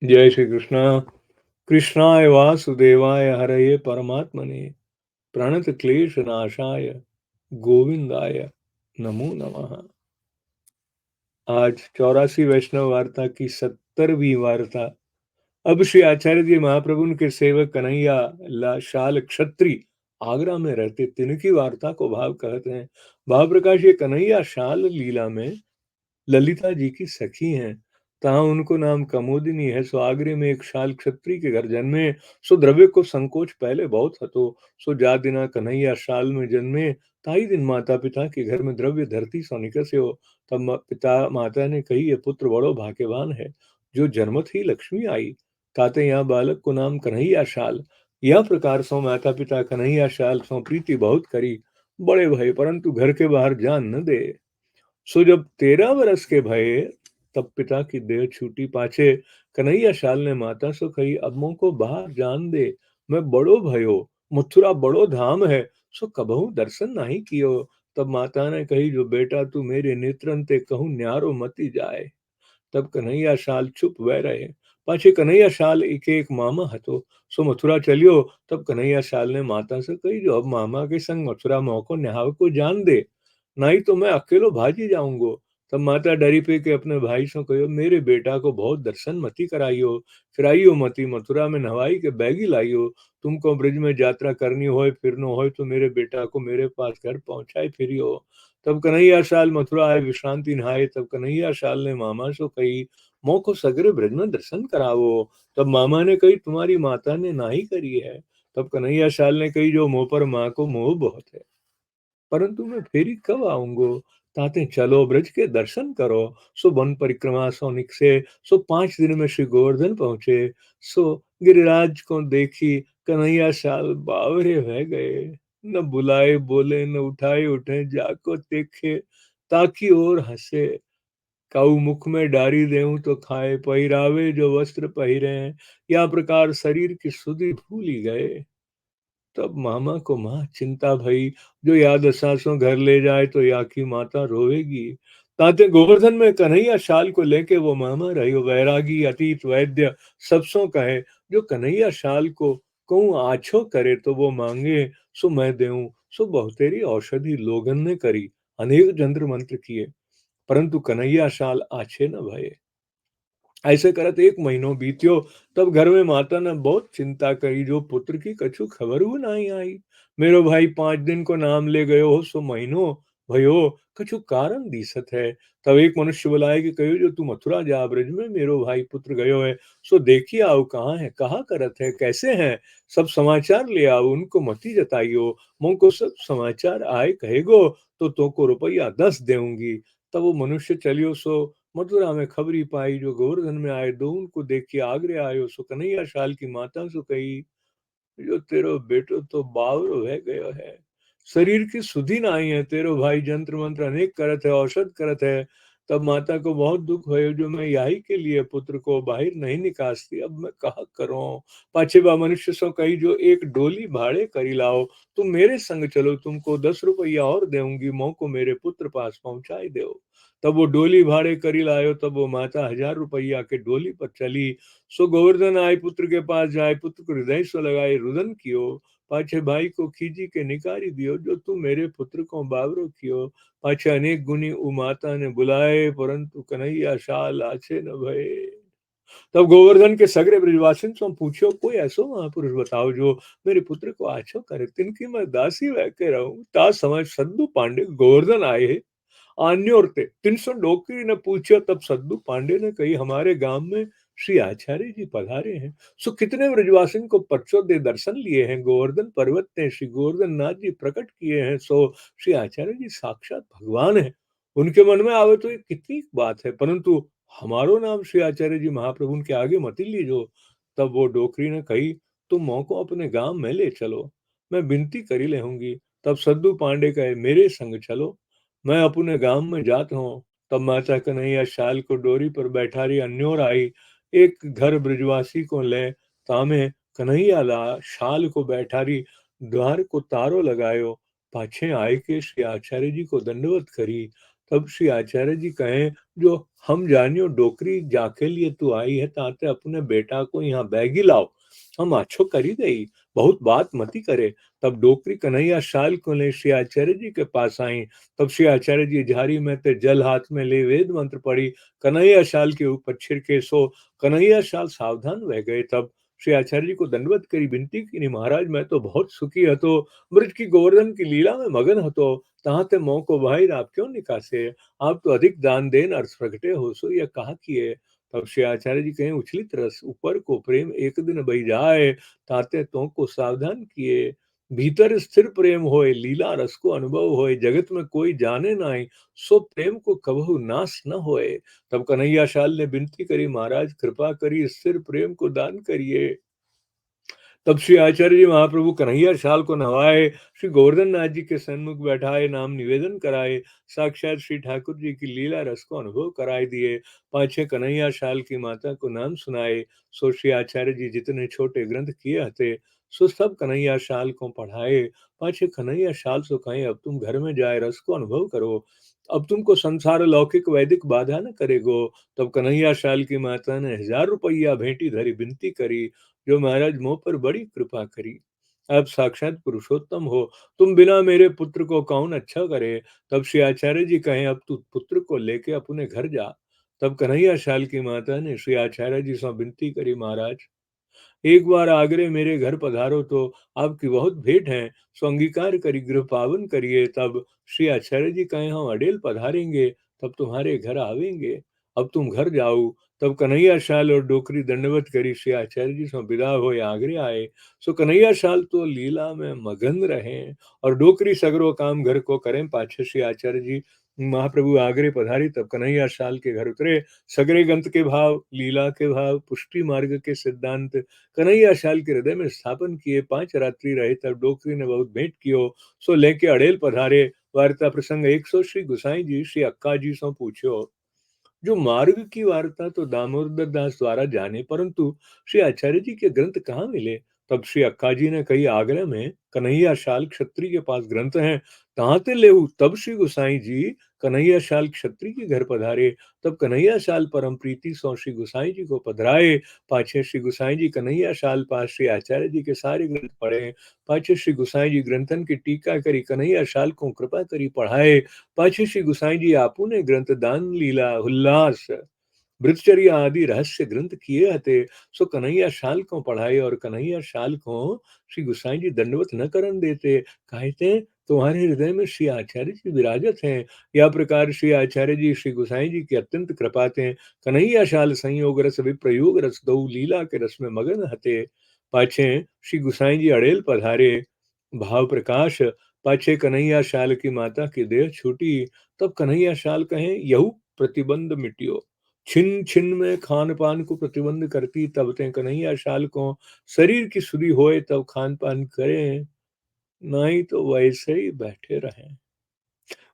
जय श्री कृष्ण। कृष्णाय वासुदेवाय हरये परमात्मने प्रणत क्लेश नाशाय गोविंदाय नमो नमः। आज 84 वैष्णव वार्ता की 70वीं वार्ता। अब श्री आचार्य जी महाप्रभु के सेवक कन्हैया शाल क्षत्री आगरा में रहते, तिनकी वार्ता को भाव कहते हैं। भाव प्रकाश, ये कन्हैया शाल लीला में ललिता जी की सखी हैं। तहाँ उनको नाम कमोदिनी है। सो आगरे में एक शाल क्षत्रिय के घर जन्मे। सो द्रव्य को संकोच पहले बहुत हतो। सो जा दिना कन्हैया शाल में जन्मे, ताई दिन माता पिता के घर में द्रव्य धरती सो निकसे हो। तब पिता माता ने कही, ये पुत्र बड़ो भाग्यवान है, जो जन्मत ही लक्ष्मी आई। ताते यहाँ बालक को नाम कन्हैया शाल। यह प्रकार सो माता पिता कन्हैया शाल सो प्रीति बहुत करी। बड़े भय परंतु घर के बाहर जान न दे। सो जब 13 वर्ष के भये, तब पिता की देह छूटी पाछे। कन्हैया शाल ने माता से कही, अब मों को बाहर जान दे, मैं बड़ो भयो, मथुरा बड़ो धाम है, सो कबहू दर्शन नहीं कियो। तब माता ने कही, जो बेटा तू मेरे नेत्रन ते कहूँ न्यारो मती जाए। तब कन्हैया शाल चुप वह रहे। पाछे कन्हैया शाल एक एक मामा हतो। सो मथुरा चलियो। तब कन्हैया शाल ने माता से कही, जो अब मामा के संग मथुरा मोह को न्याव को जान दे, नहीं तो मैं अकेलो भाजी जाऊंगो। तब माता डरी पे के अपने भाई से कहो, मेरे बेटा को बहुत दर्शन मती कराइयो, फिराइयो मती, मथुरा में नवाई के बैगी लाइयो। तुमको ब्रिज में यात्रा करनी होए फिरनो होए तो मेरे बेटा को मेरे पास घर पहुंचाए फिरियो। तब कन्हैया शाल मथुरा आए विश्रांति नहाए। तब कन्हैया शाल ने मामा से कही, मों को सगरे ब्रज में दर्शन करावो। तब मामा ने कही, तुम्हारी माता ने नाही करी है। तब कन्हैया शाल ने कही, जो मुंह पर माँ को मोह बहुत है, परंतु मैं फेरी कब आऊंगो। ताते चलो ब्रज के दर्शन करो। सो वन परिक्रमा सो निकसे। सो 5 दिन में श्री गोवर्धन पहुंचे। सो गिरिराज को देखी कन्हैया शाल बावरे रह गए। न बुलाए बोले न उठाए उठे, जाको देखे ताकि और हंसे। काऊ मुख में डारी देऊं तो खाए, पहिरावे जो वस्त्र पहिरे हैं, या प्रकार शरीर की सुधि भूल ही गए। तब मामा को माँ चिंता भई, जो याद सासों घर ले जाए तो या की माता रोवेगी। ताते गोवर्धन में कन्हैया शाल को लेके वो मामा रही वैरागी अतीत वैद्य सबसों कहे, जो कन्हैया शाल को कहूँ आछो करे तो वो मांगे, सो मैं देऊं। सो बहुतेरी औषधि लोगन ने करी, अनेक जंत्र मंत्र किए, परंतु कन्हैया शाल आछे न भये। ऐसे करत 1 महीनो बीत्यो। तब घर में माता ने बहुत चिंता करी, जो पुत्र की कछु खबर नहीं आई। मेरो भाई 5 दिन को नाम ले गयो हो, सो महीनो भयो, कछु कारण दिसत है। तब एक मनुष्य बुलाए कि कहो, जो तू मथुरा जा ब्रज में मेरो भाई पुत्र गयो है, सो देखी आओ कहाँ है, कहाँ करत है, कैसे हैं, सब समाचार ले आओ, उनको मती जताइयो। मों को सब समाचार आए कहेगो तो को रुपया 10 देऊंगी। तब वो मनुष्य चलियो। सो मथुरा में खबरी पाई, जो गोवर्धन में आए दो उनको देखी आगरे आयो। सो कन्हैया शाल की माता सो कही, जो तेरो बेटो तो बावरो रह गयो है, शरीर की सुधि नाही है, तेरो भाई जंत्र मंत्र अनेक करत है, औषध करत है। तब माता को बहुत दुख भयो, जो मैं यही के लिए पुत्र को बाहर नहीं निकासती, अब मैं कहा करूं। पाछे बा मनुष्य सो कही, जो एक डोली भाड़े करी लाओ, तुम मेरे संग चलो, तुमको 10 रुपया और देऊंगी, मों को मेरे पुत्र पास पहुंचाई दो। तब वो डोली भाड़े करी लायो। तब वो माता 1000 रुपया के डोली पर चली। सो गोवर्धन आए पुत्र के पास जाए, पुत्र को हृदय से लगाए रुदन कियो। पाछे भाई को खींची के निकारी दियो, जो तू मेरे पुत्र को बावरो कियो। पाछे अनेक गुनी उ माता ने बुलाए, परंतु कन्हैया शाल आछे न भये। तब गोवर्धन के सगरे ब्रिजवासिन से पूछो, कोई ऐसो महापुरुष बताओ, जो मेरे पुत्र को आछो करे, तिनकी मैं दासी वह के रहूं। ता समय सद्दू पांडे गोवर्धन आए अन्योर थे, 300 डोकरी ने पूछा। तब सद्दू पांडे ने कही, हमारे गांव में श्री आचार्य जी पधारे हैं। सो कितने ब्रजवासिन को परचों दे दर्शन लिए हैं, गोवर्धन पर्वत ने श्री गोवर्धन नाथ जी प्रकट किए हैं। सो श्री आचार्य जी साक्षात भगवान है, उनके मन में आवे तो ये कितनी बात है, परंतु हमारो नाम श्री आचार्य जी महाप्रभु के आगे मत लीजो। तब वो डोकरी ने कही, तुम मों को अपने गांव में ले चलो, मैं विनती करी ले होंगी। तब सद्दू पांडे कहे, मेरे संग चलो, मैं अपने गांव में जात हूँ। तब माता कन्हैया शाल को डोरी पर बैठा रही अन्योर आई, एक घर ब्रजवासी को ले, तामे कन्हैया ला शाल को बैठा रही, द्वार को तारो लगायो। पाछे आए के श्री आचार्य जी को दंडवत करी। तब श्री आचार्य जी कहें, जो हम जानियो डोकरी जाके लिए तू आई है, ताते अपने बेटा को यहाँ बैगी लाओ, हम आछो करी गई, बहुत बात मती करे। तब डोकरी कन्हैया शाल को ले श्री आचार्य जी के पास आई। तब श्री आचार्य जी झारी में ते जल हाथ में ले वेद मंत्र पढ़ी, कन्हैया शाल के ऊपर छिड़के, सो कन्हैया शाल सावधान रह गए। तब श्री आचार्य जी को दंडवत करी, विनती की, महाराज मैं तो बहुत सुखी हतो, ब्रज की गोवर्धन की लीला में मगन हतो, ताहते मोह को भाई आप क्यों निकासे, आप तो अधिक दान देन अर्थ प्रगटे हो, सो यह कहा किए। तब श्री आचार्य जी कहें, उछलित रस ऊपर को प्रेम एक दिन बही जाए, ताते तो को सावधान किए, भीतर स्थिर प्रेम होए, लीला रस को अनुभव होए, जगत में कोई जाने नाई, सो प्रेम को कबहु नाश न होए। तब कन्हैया शाल ने विनती करी, महाराज कृपा करी, स्थिर प्रेम को दान करिए। तब श्री आचार्य जी महाप्रभु कन्हैया शाल को नवाए, श्री गोवर्धन नाथ जी के सन्मुख बैठाए, नाम निवेदन कराए, साक्षात श्री ठाकुर जी की लीला रस को अनुभव कराए दिए। पाछे कन्हैया शाल की माता को नाम सुनाए, सो श्री आचार्य जी जितने छोटे ग्रंथ किए हते, सो सब कन्हैया शाल को पढ़ाए। पाछे कन्हैया शाल सो कहें, अब तुम घर में जाए रस को अनुभव करो, अब तुमको संसार लौकिक वैदिक बाधा न करेगो। तब कन्हैया शाल की माता ने 1000 रुपया भेंटी धरी, विनती करी, जो महाराज मोह पर बड़ी कृपा करी, आप साक्षात पुरुषोत्तम हो, तुम बिना मेरे पुत्र को कौन अच्छा करे। तब श्री आचार्य जी कहें, अब तू पुत्र को लेके अपने घर जा। तब कन्हैया शाल की माता ने श्री आचार्य जी से विनती करी, महाराज एक बार आगरे मेरे घर पधारो, तो आपकी बहुत भेंट है, सो अंगीकार करी, गृह पावन करिए। तब श्री आचार्य जी कहें, हम अडेल पधारेंगे, तब तुम्हारे घर आवेंगे, अब तुम घर जाओ। तब कन्हैया शाल और डोकरी दंडवत करी, श्री आचार्य जी सो विदा हो आगरे आए। सो कन्हैया शाल तो लीला में मगन रहे, और डोकरी सगरो काम घर को करें। पाछे श्री आचार्य जी महाप्रभु आगरे पधारी, तब कन्हैया शाल के घर उतरे, सगरे गंत के भाव, लीला के भाव, पुष्टि मार्ग के सिद्धांत कन्हैया शाल के हृदय में स्थापन किए। 5 रात्रि रहे, तब डोकरी ने बहुत भेंट कियो, सो लेके अड़ेल पधारे। वार्ता प्रसंग 100 श्री गुसाई जी श्री अक्का जी सो पूछो, जो मार्ग की वार्ता तो दामोदर दास द्वारा जाने, परंतु श्री आचार्य जी के ग्रंथ कहाँ मिले। तब श्री अक्का जी ने कही, आगरा में कन्हैया शाल क्षत्रिय के पास ग्रंथ हैं, कहाँ ते लेऊ। तब श्री गोसाई जी कन्हैया शाल क्षत्रिय के घर पधारे। तब कन्हैया शाल परम प्रीति सौ श्री गोसाई जी को पधराए। पाछे श्री गोसाई जी कन्हैया शाल पास श्री आचार्य जी के सारे ग्रंथ पढ़े। पाछे श्री गोसाई जी ग्रंथन की टीका करी, कन्हैया शाल को कृपा करी पढ़ाए। पाछे श्री गोसाई जी आपू ने ग्रंथ दान लीला उल्लास ब्रह्मचर्य आदि रहस्य ग्रंथ किए हते, सो कन्हैया शाल को पढ़ाए। और कन्हैया शाल को श्री गुसाई जी दंडवत न करन देते, कहते तुम्हारे हृदय में श्री आचार्य जी विराजत हैं। या प्रकार श्री आचार्य जी श्री गुसाई जी की अत्यंत कृपाते, कन्हैया शाल संयोग रस विप्रयोग रस दो लीला के रस में मगन हते। पाछे श्री गुसाई जी अड़ेल पधारे, भाव प्रकाश पाछे कन्हैया शाल की माता की देह छूटी। तब कन्हैया शाल कहें, यहू प्रतिबंध मिटियो, छिन छिन में खान पान को प्रतिबंध करती, तब ते कन्हैया शाल को शरीर की सुधि होए, तब खान पान करें, नहीं तो वैसे ही बैठे रहें।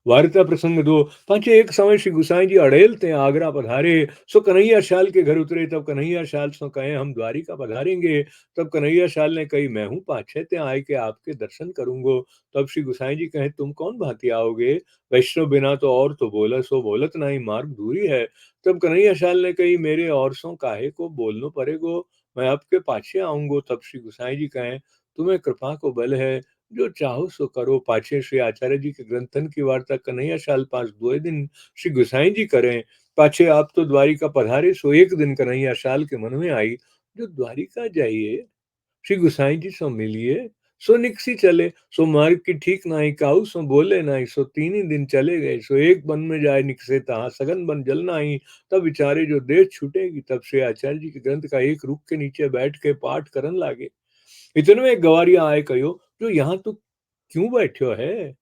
वार्ता प्रसंग 2। पांचे एक समय श्री गुसाई जी अड़ेल ते आगरा पधारे, सो कन्हैया शाल के घर उतरे। तब कन्हैया शाल सो कहे, हम द्वारिका पधारेंगे। तब कन्हैया शाल ने कही, मैं हूँ पाछे ते आए के आपके दर्शन करूंगो। तब श्री गुसाई जी कहे, तुम कौन भांति आओगे, वैष्णव बिना तो और तो बोला सो बोलत नहीं, मार्ग दूरी है। तब कन्हैया शाल ने कही, मेरे और सो काहे को बोलनो पड़ेगो, मैं आपके पाछे आऊंगो। तब श्री गुसाई जी कहे, तुम्हें कृपा को बल है, जो चाहो सो करो। पाछे श्री आचार्य जी के ग्रंथन की वार्ता कन्हैया शाल पास 2 दिन श्री गुसाई जी करें। पाछे आप तो द्वारिका पधारे, सो एक दिन कन्हैया शाल के मन में आई, जो द्वारिका जाइए, श्री गुसाई जी सो मिलिए, सो निकसी चले। सो मार्ग की ठीक नाई, काऊ सो बोले नाई, सो 3 ही दिन चले गए। सो एक वन में जाए निकसे, तहाँ सघन बन जल नाई। तब विचारे जो देह छूटेगी। तब श्री आचार्य जी के ग्रंथ का एक रुख के नीचे बैठ के पाठ करन लागे। इतने में एक गवारिया आए, कहो जो यहाँ तो क्यों बैठ्यो है,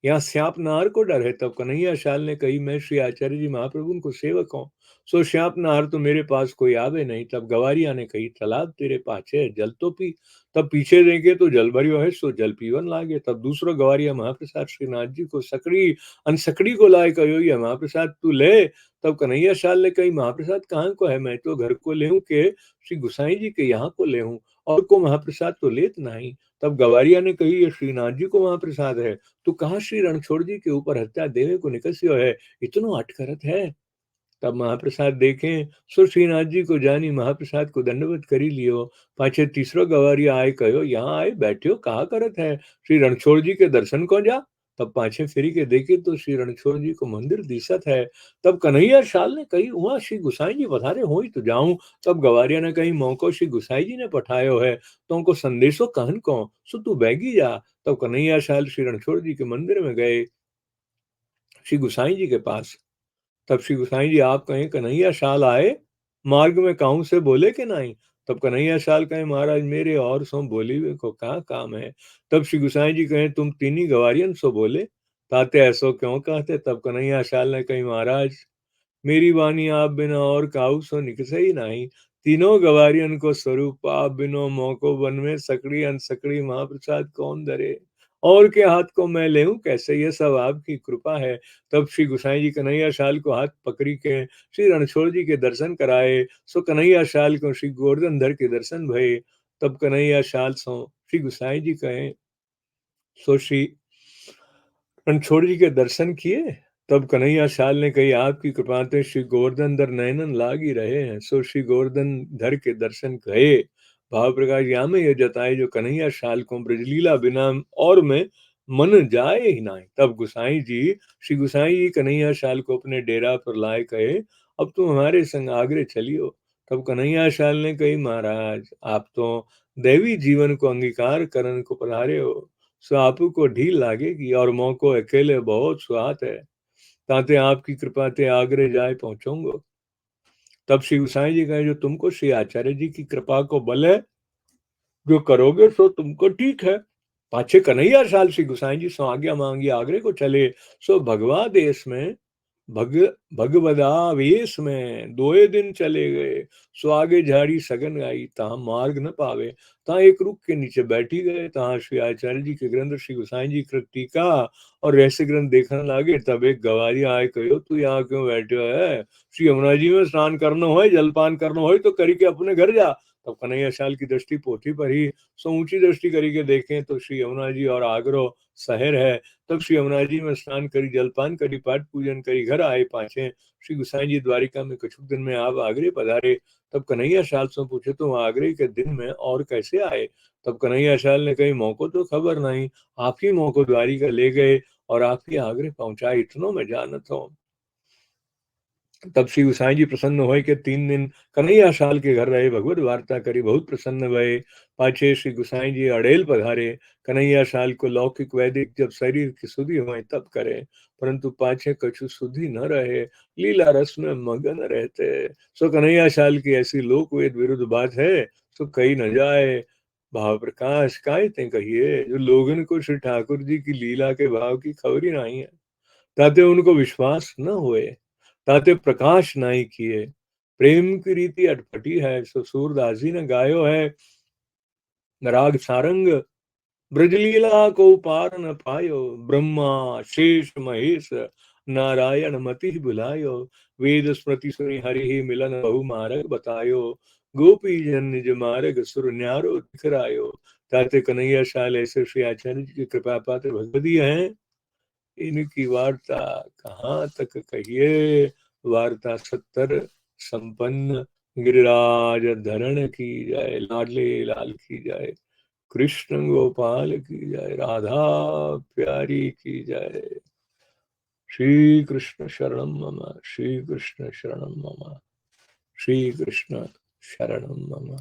यहाँ श्याप नार को डर है। तब कन्हैया शाल ने कही, मैं श्री आचार्य जी महाप्रभु को सेवक हूँ, सो श्याप नार तो मेरे पास कोई आवे नहीं। तब गवारिया ने कही, तालाब तेरे पाछे है, जल तो पी। तब पीछे देखे तो जल भरियो है, सो जल पीवन लागे। तब दूसरो गवारिया महाप्रसाद श्रीनाथ जी को सकड़ी अनसकड़ी को लाए, कहो ये महाप्रसाद तू ले। तब कन्हैया शाल ने कही, महाप्रसाद कहाँ को है, मैं तो घर को ले के श्री गुसाई जी के यहाँ को ले, और को महाप्रसाद तो लेत नहीं। तब गवारिया ने कही, ये श्रीनाथ जी को महाप्रसाद है, तो कहा श्री रणछोड़ जी के ऊपर हत्या देवे को निकस्यो है, इतनो अट करत है। तब महाप्रसाद देखें, सो श्रीनाथ जी को जानी महाप्रसाद को दंडवत करी लियो। पाछे तीसरो गवारिया आए कहो, यहाँ आए बैठ्यो कहा करत है, श्री रणछोड़ जी के दर्शन को जा। तब पाछे फिरी के देखे तो श्री रणछोड़ जी को मंदिर दिसत है। तब कन्हैया शाल ने कही, वहां श्री गुसाई जी पधारे होई तो जाऊं। तब गवारिया ने कही, मौको श्री गुसाई जी ने पठायो है, तो उनको संदेशो कहन को, सो तू बैगी जा। तब कन्हैया शाल श्री रणछोड़ जी के मंदिर में गए, श्री गुसाई जी के पास। तब श्री गुसाई जी आप कहें, कन्हैया शाल आए, मार्ग में काहू से बोले कि नहीं। तब कन्हैया शाल कहें, महाराज मेरे और सो बोली वे को क्या काम है। तब श्री गुसाई जी कहें, तुम तीनी गवारियन सो बोले, ताते ऐसो क्यों कहते। तब कन्हैया शाल ने कही, महाराज मेरी वाणी आप बिना और काऊ सो निकसे ही नहीं। तीनों गवारियन को स्वरूप आप बिनो मोको वन में सकड़ी अनसकड़ी महाप्रसाद कौन धरे, और के हाथ को मैं लेऊं कैसे, ये सब आपकी कृपा है। तब श्री गुसाई जी कन्हैया शाल को हाथ पकड़ी के श्री रणछोड़ जी के दर्शन कराए। सो कन्हैया शाल को श्री गोवर्धन धर के दर्शन भये। तब कन्हैया शाल सो श्री गुसाई जी कहे, सो श्री रणछोड़ जी के दर्शन किए। तब कन्हैया शाल ने कही, आपकी कृपा से श्री गोवर्धन धर नयनन लाग ही रहे हैं। सो श्री गोवर्धन धर के दर्शन कहे। भाव प्रकाश यहाँ में यह जताए, जो कन्हैया शाल को ब्रजलीला बिना और में मन जाए ही नहीं। तब गुसाई जी श्री गुसाई जी कन्हैया शाल को अपने डेरा पर लाए, कहे अब तुम हमारे संग आगरे चलियो। तब कन्हैया शाल ने कही, महाराज आप तो दैवी जीवन को अंगीकार करने को पधारे हो, सो आपू को ढील लागेगी, और मों को अकेले बहुत सुहात है, ताते आपकी कृपा ते आगरे जाए पहुंचूंगा। तब श्री गुसाई जी कहे, जो तुमको श्री आचार्य जी की कृपा को बल है, जो करोगे सो तुमको ठीक है। पाछे कन्हैया शाल श्री गुसाई जी सो आज्ञा मांगी आगरे को चले। सो भगवा देश में भग भगवदावेश में दोए दिन चले गए। सो आगे झाड़ी सगन आई, तहाँ मार्ग न पावे, तहाँ एक रुख के नीचे बैठी गए। तहाँ श्री आचार्य जी के ग्रंथ श्री गुसाई जी कृत टीका और रहस्य ग्रंथ देखने लागे। तब एक गवारी आए कहो, तू यहाँ क्यों बैठे है, श्री यमुना जी में स्नान करना हो, जलपान करना हो तो करी के अपने घर जा। तब कन्हैया शाल की दृष्टि पोथी पर ही सो ऊंची दृष्टि करी के देखें तो श्री यमुना जी और आगरो शहर है। तब श्री यमुना जी में स्नान करी, जलपान करी, पाठ पूजन करी, घर आए पाछे। श्री गुसाई जी द्वारिका में कुछ दिन में आप आगरे पधारे। तब कन्हैया शाल से पूछे, तो आगरे के दिन में और कैसे आए। तब कन्हैया शाल ने कही, मौको तो खबर नहीं, आप ही मौको द्वारिका ले गए और आप ही आगरे पहुंचाए, इतनो मैं जानत हूं। तब श्री गुसाई जी प्रसन्न हुए कि 3 दिन कन्हैया शाल के घर रहे, भगवत वार्ता करी, बहुत प्रसन्न भये। पाछे श्री गुसाई जी अड़ेल पधारे। कन्हैया शाल को लौकिक वैदिक जब शरीर की सुधि हुए तब करे, परंतु पाछे कछु सुधि न रहे, लीला रस में मगन रहते। सो कन्हैया शाल की ऐसी लोक वेद विरुद्ध बात है, सो कही न जाए। भाव प्रकाश काय ते कहिए, जो लोगन को श्री ठाकुर जी की लीला के भाव की खबर ही नहीं है, ताते उनको विश्वास न हुए, ताते प्रकाश नहीं किए। प्रेम की रीति अटपटी है, सो सूरदास जी ने गायो है, राग सारंग ब्रजलीला को पार न पायो, ब्रह्मा शेष महेश नारायण मति बुलायो, वेद स्मृति सुनि हरि ही मिलन बहु मार्ग बतायो, गोपी जन निज मार्ग सुर न्यारो दिखरायो। ताते कन्हैया शाल ऐसे श्री आचार्य जी की कृपा पात्र भगवती हैं, इनकी वार्ता कहाँ तक कहिए। वार्ता 70 संपन्न, गिरिराज धरण की जाए, लाडले लाल की जाए, कृष्ण गोपाल की जाए, राधा प्यारी की जाए। श्री कृष्ण शरणम मम, श्री कृष्ण शरणम मम, श्री कृष्ण शरणम मम।